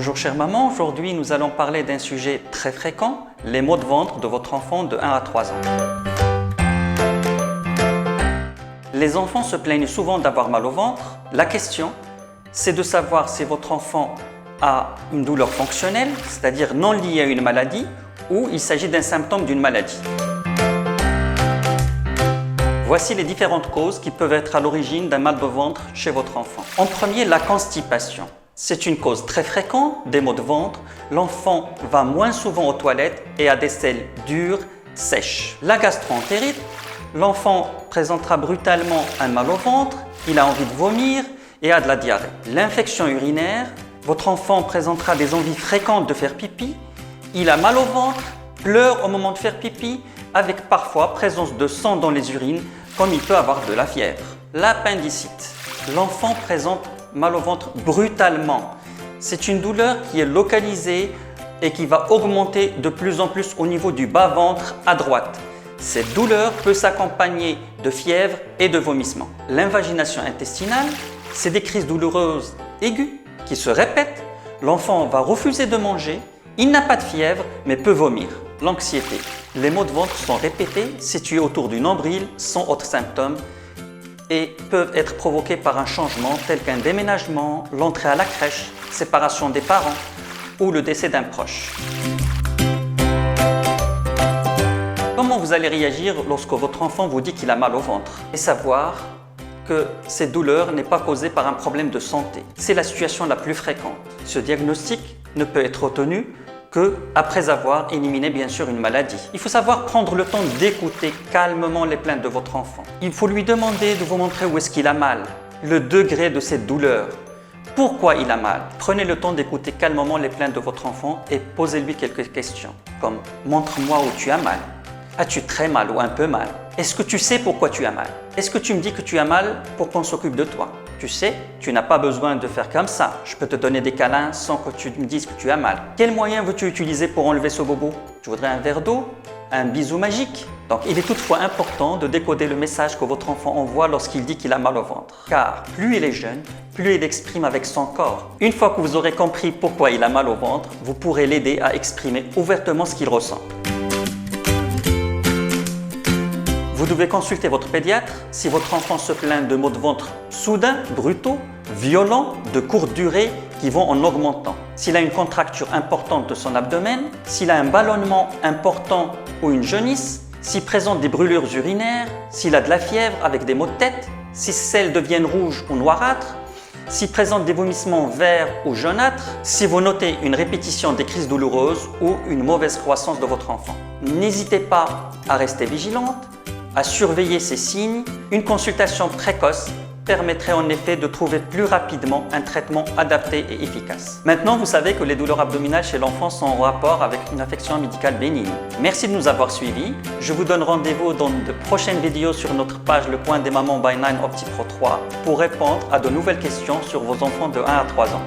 Bonjour chère maman, aujourd'hui nous allons parler d'un sujet très fréquent, les maux de ventre de votre enfant de 1 à 3 ans. Les enfants se plaignent souvent d'avoir mal au ventre. La question, c'est de savoir si votre enfant a une douleur fonctionnelle, c'est-à-dire non liée à une maladie, ou il s'agit d'un symptôme d'une maladie. Voici les différentes causes qui peuvent être à l'origine d'un mal de ventre chez votre enfant. En premier, la constipation. C'est une cause très fréquente des maux de ventre. L'enfant va moins souvent aux toilettes et a des selles dures, sèches. La gastroentérite. L'enfant présentera brutalement un mal au ventre, il a envie de vomir et a de la diarrhée. L'infection urinaire. Votre enfant présentera des envies fréquentes de faire pipi. Il a mal au ventre, pleure au moment de faire pipi, avec parfois présence de sang dans les urines, comme il peut avoir de la fièvre. L'appendicite. L'enfant présente mal au ventre brutalement. C'est une douleur qui est localisée et qui va augmenter de plus en plus au niveau du bas-ventre à droite. Cette douleur peut s'accompagner de fièvre et de vomissements. L'invagination intestinale, c'est des crises douloureuses aiguës qui se répètent. L'enfant va refuser de manger, il n'a pas de fièvre mais peut vomir. L'anxiété. Les maux de ventre sont répétés, situés autour du nombril, sans autres symptômes et peuvent être provoqués par un changement tel qu'un déménagement, l'entrée à la crèche, séparation des parents ou le décès d'un proche. Comment vous allez réagir lorsque votre enfant vous dit qu'il a mal au ventre? Et savoir que cette douleur n'est pas causée par un problème de santé. C'est la situation la plus fréquente. Ce diagnostic ne peut être obtenu qu'après avoir éliminé bien sûr une maladie. Il faut savoir prendre le temps d'écouter calmement les plaintes de votre enfant. Il faut lui demander de vous montrer où est-ce qu'il a mal, le degré de cette douleur, pourquoi il a mal. Prenez le temps d'écouter calmement les plaintes de votre enfant et posez-lui quelques questions comme « Montre-moi où tu as mal. As-tu très mal ou un peu mal? Est-ce que tu sais pourquoi tu as mal? Est-ce que tu me dis que tu as mal pour qu'on s'occupe de toi? Tu sais, tu n'as pas besoin de faire comme ça. Je peux te donner des câlins sans que tu me dises que tu as mal. Quel moyen veux-tu utiliser pour enlever ce bobo? Tu voudrais un verre d'eau? Un bisou magique? Donc, il est toutefois important de décoder le message que votre enfant envoie lorsqu'il dit qu'il a mal au ventre. Car plus il est jeune, plus il exprime avec son corps. Une fois que vous aurez compris pourquoi il a mal au ventre, vous pourrez l'aider à exprimer ouvertement ce qu'il ressent. Vous devez consulter votre pédiatre si votre enfant se plaint de maux de ventre soudains, brutaux, violents, de courte durée qui vont en augmentant. S'il a une contracture importante de son abdomen, s'il a un ballonnement important ou une jaunisse, s'il présente des brûlures urinaires, s'il a de la fièvre avec des maux de tête, si ses selles deviennent rouges ou noirâtres, s'il présente des vomissements verts ou jaunâtres, si vous notez une répétition des crises douloureuses ou une mauvaise croissance de votre enfant. N'hésitez pas à rester vigilante, à surveiller ces signes. Une consultation précoce permettrait en effet de trouver plus rapidement un traitement adapté et efficace. Maintenant, vous savez que les douleurs abdominales chez l'enfant sont en rapport avec une affection médicale bénigne. Merci de nous avoir suivis. Je vous donne rendez-vous dans de prochaines vidéos sur notre page Le Coin des Mamans by 9 OptiPro 3 pour répondre à de nouvelles questions sur vos enfants de 1 à 3 ans.